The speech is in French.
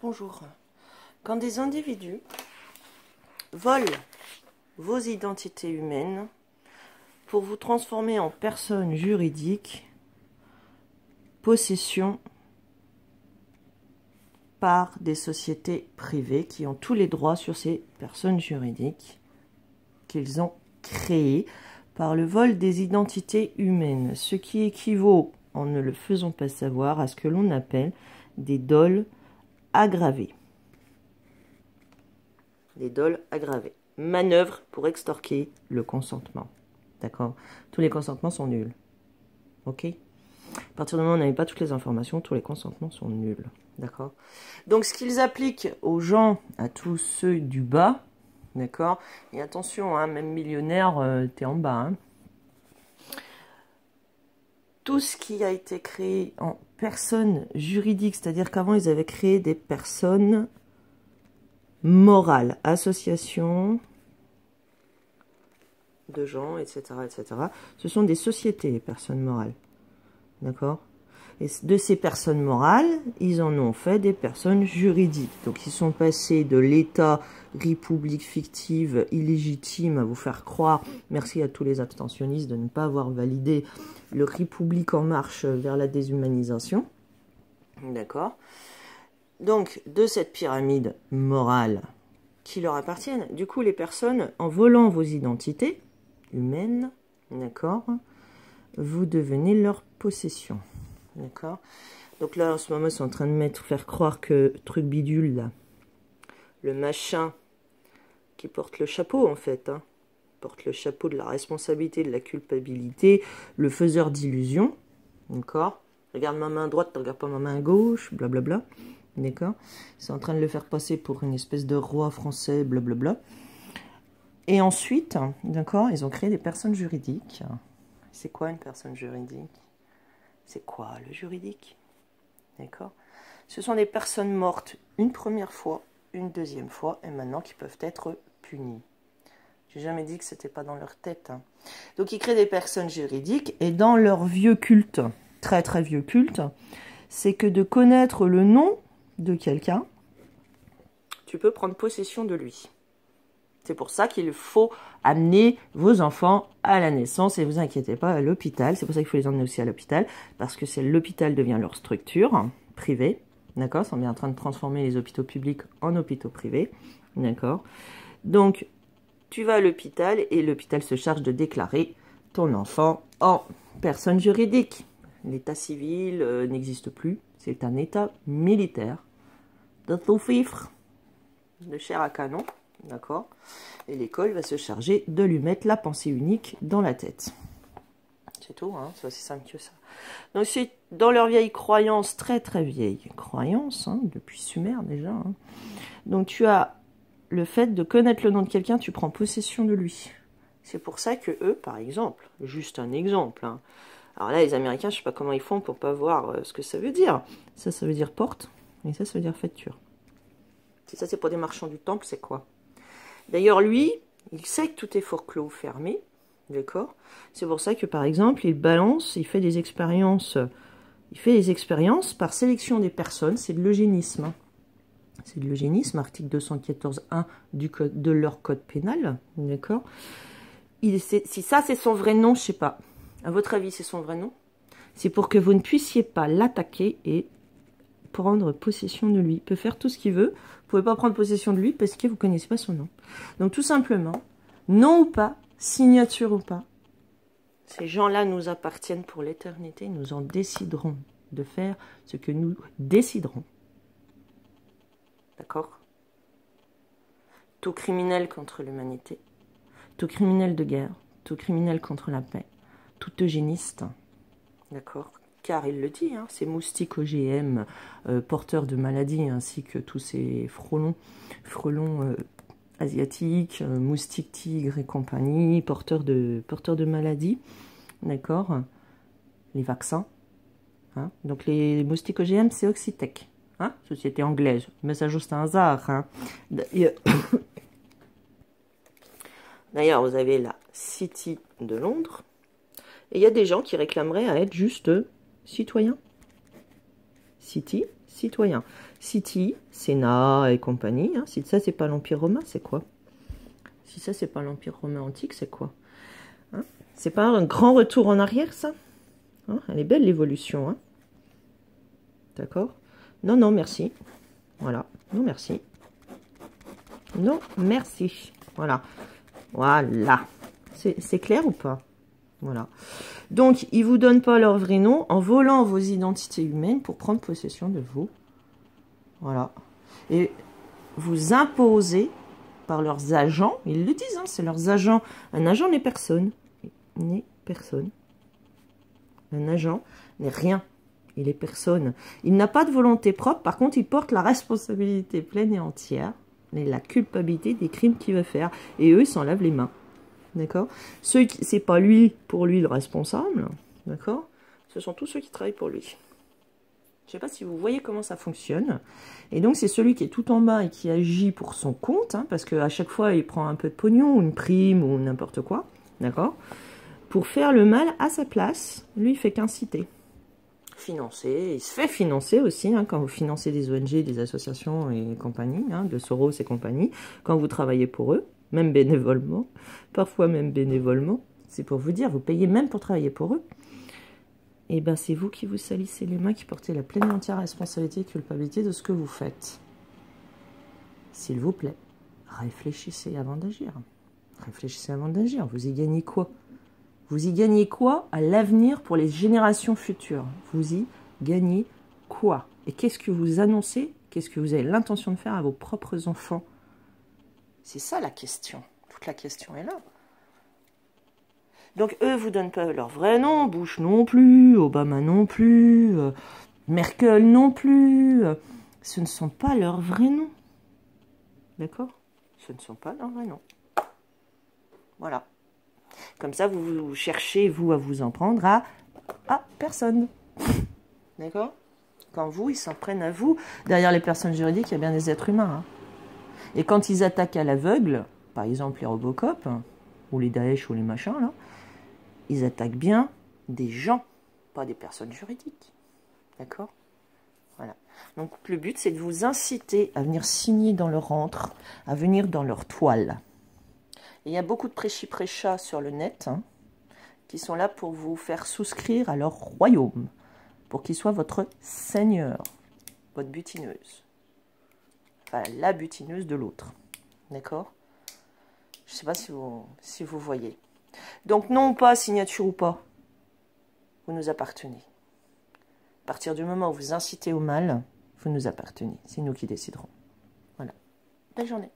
Bonjour. Quand des individus volent vos identités humaines pour vous transformer en personne juridique, possession par des sociétés privées qui ont tous les droits sur ces personnes juridiques qu'ils ont créées par le vol des identités humaines, ce qui équivaut, en ne le faisant pas savoir, à ce que l'on appelle des dols aggravés. Des dols aggravés. Manœuvre pour extorquer le consentement. D'accord? Tous les consentements sont nuls. Ok? À partir du moment où on n'avait pas toutes les informations, tous les consentements sont nuls. D'accord? Donc, ce qu'ils appliquent aux gens, à tous ceux du bas, d'accord? Et attention, hein, même millionnaire, t'es en bas. Hein. Tout ce qui a été créé en personne juridique, c'est-à-dire qu'avant, ils avaient créé des personnes morales, associations de gens, etc., etc. Ce sont des sociétés, les personnes morales. D'accord? Et de ces personnes morales, ils en ont fait des personnes juridiques. Donc, ils sont passés de l'État, république fictive, illégitime, à vous faire croire, merci à tous les abstentionnistes de ne pas avoir validé le République en marche vers la déshumanisation. D'accord? Donc, de cette pyramide morale qui leur appartiennent, du coup, les personnes, en volant vos identités humaines, d'accord, vous devenez leur possession. D'accord? Donc là, en ce moment, ils sont en train de faire croire que truc bidule, là, le machin qui porte le chapeau, en fait, hein, porte le chapeau de la responsabilité, de la culpabilité, le faiseur d'illusions, d'accord? Regarde ma main droite, tu regardes pas ma main gauche, blablabla, d'accord? Ils sont en train de le faire passer pour une espèce de roi français, blablabla. Et ensuite, d'accord, ils ont créé des personnes juridiques. C'est quoi une personne juridique? C'est quoi le juridique? D'accord? Ce sont des personnes mortes une première fois, une deuxième fois, et maintenant qui peuvent être punies. J'ai jamais dit que c'était pas dans leur tête. Hein. Donc ils créent des personnes juridiques, et dans leur vieux culte, très très vieux culte, c'est que de connaître le nom de quelqu'un, tu peux prendre possession de lui. C'est pour ça qu'il faut amener vos enfants à la naissance et vous inquiétez pas, à l'hôpital. C'est pour ça qu'il faut les emmener aussi à l'hôpital, parce que l'hôpital devient leur structure privée. D'accord? Ils sont bien en train de transformer les hôpitaux publics en hôpitaux privés. D'accord? Donc, tu vas à l'hôpital et l'hôpital se charge de déclarer ton enfant en personne juridique. L'état civil n'existe plus. C'est un état militaire de tout fifre, de chair à canon. D'accord? Et l'école va se charger de lui mettre la pensée unique dans la tête. C'est tout, hein? C'est aussi simple que ça. Donc, c'est dans leur vieille croyance, très très vieille croyance, hein, depuis Sumer déjà. Hein. Donc, tu as le fait de connaître le nom de quelqu'un, tu prends possession de lui. C'est pour ça que eux, par exemple, juste un exemple. Hein. Alors là, les Américains, je ne sais pas comment ils font pour pas voir ce que ça veut dire. Ça veut dire porte, et ça veut dire facture. Si ça, c'est pour des marchands du temple, c'est quoi? D'ailleurs, lui, il sait que tout est forclos, fermé, d'accord? C'est pour ça que, par exemple, il balance, il fait des expériences par sélection des personnes, c'est de l'eugénisme. C'est de l'eugénisme, article 214.1 de leur code pénal, d'accord? Si ça, c'est son vrai nom, je sais pas. À votre avis, c'est son vrai nom? C'est pour que vous ne puissiez pas l'attaquer et prendre possession de lui. Il peut faire tout ce qu'il veut. Vous ne pouvez pas prendre possession de lui parce que vous ne connaissez pas son nom. Donc tout simplement, nom ou pas, signature ou pas, ces gens-là nous appartiennent pour l'éternité. Nous en déciderons de faire ce que nous déciderons. D'accord? Tout criminel contre l'humanité, tout criminel de guerre, tout criminel contre la paix, tout eugéniste, d'accord? Car il le dit, hein, ces moustiques OGM porteurs de maladies, ainsi que tous ces frelons asiatiques, moustiques tigres et compagnie, porteurs de maladies, d'accord, les vaccins. Hein, donc les moustiques OGM, c'est Oxitec, hein, société anglaise, mais ça juste un hasard. Hein. D'ailleurs, vous avez la City de Londres, et il y a des gens qui réclameraient à être juste citoyen. City, citoyen. City, Sénat et compagnie. Hein. Si ça, c'est pas l'Empire romain, c'est quoi? Si ça, c'est pas l'Empire romain antique, c'est quoi? Hein? C'est pas un grand retour en arrière, ça? Hein? Elle est belle, l'évolution. Hein? D'accord? Non, non, merci. Voilà. Non, merci. Non, merci. Voilà. Voilà. C'est clair ou pas? Voilà. Donc, ils ne vous donnent pas leur vrai nom en volant vos identités humaines pour prendre possession de vous. Voilà. Et vous imposez par leurs agents, ils le disent, hein, c'est leurs agents. Un agent n'est personne. N'est personne. Un agent n'est rien. Il est personne. Il n'a pas de volonté propre. Par contre, il porte la responsabilité pleine et entière et la culpabilité des crimes qu'il va faire. Et eux, ils s'en lavent les mains. D'accord? C'est pas lui, pour lui, le responsable. D'accord? Ce sont tous ceux qui travaillent pour lui. Je ne sais pas si vous voyez comment ça fonctionne. Et donc, c'est celui qui est tout en bas et qui agit pour son compte, hein, parce qu'à chaque fois, il prend un peu de pognon, ou une prime, ou n'importe quoi. D'accord? Pour faire le mal à sa place, lui, il fait qu'inciter. Financer, il se fait financer aussi, hein, quand vous financez des ONG, des associations et compagnie, hein, de Soros et compagnie, quand vous travaillez pour eux, même bénévolement, parfois même bénévolement, c'est pour vous dire, vous payez même pour travailler pour eux, et bien c'est vous qui vous salissez les mains, qui portez la pleine et entière responsabilité et culpabilité de ce que vous faites. S'il vous plaît, réfléchissez avant d'agir. Réfléchissez avant d'agir, vous y gagnez quoi? Vous y gagnez quoi à l'avenir pour les générations futures? Vous y gagnez quoi? Et qu'est-ce que vous annoncez? Qu'est-ce que vous avez l'intention de faire à vos propres enfants? C'est ça la question. Toute la question est là. Donc eux vous donnent pas leur vrai nom, Bush non plus, Obama non plus, Merkel non plus. Ce ne sont pas leurs vrais noms. D'accord? Ce ne sont pas leurs vrais noms. Voilà. Comme ça, vous cherchez, vous, à vous en prendre à personne. D'accord? Quand vous, ils s'en prennent à vous. Derrière les personnes juridiques, il y a bien des êtres humains. Hein. Et quand ils attaquent à l'aveugle, par exemple les Robocop, ou les Daesh, ou les machins, là, ils attaquent bien des gens, pas des personnes juridiques. D'accord? Voilà. Donc, le but, c'est de vous inciter à venir signer dans leur antre, à venir dans leur toile. Et il y a beaucoup de prêchis-prêchats sur le net, hein, qui sont là pour vous faire souscrire à leur royaume, pour qu'ils soient votre seigneur, votre butineuse. Enfin, la butineuse de l'autre. D'accord? Je ne sais pas si vous voyez. Donc, non pas signature ou pas, vous nous appartenez. À partir du moment où vous incitez au mal, vous nous appartenez. C'est nous qui déciderons. Voilà. Belle journée.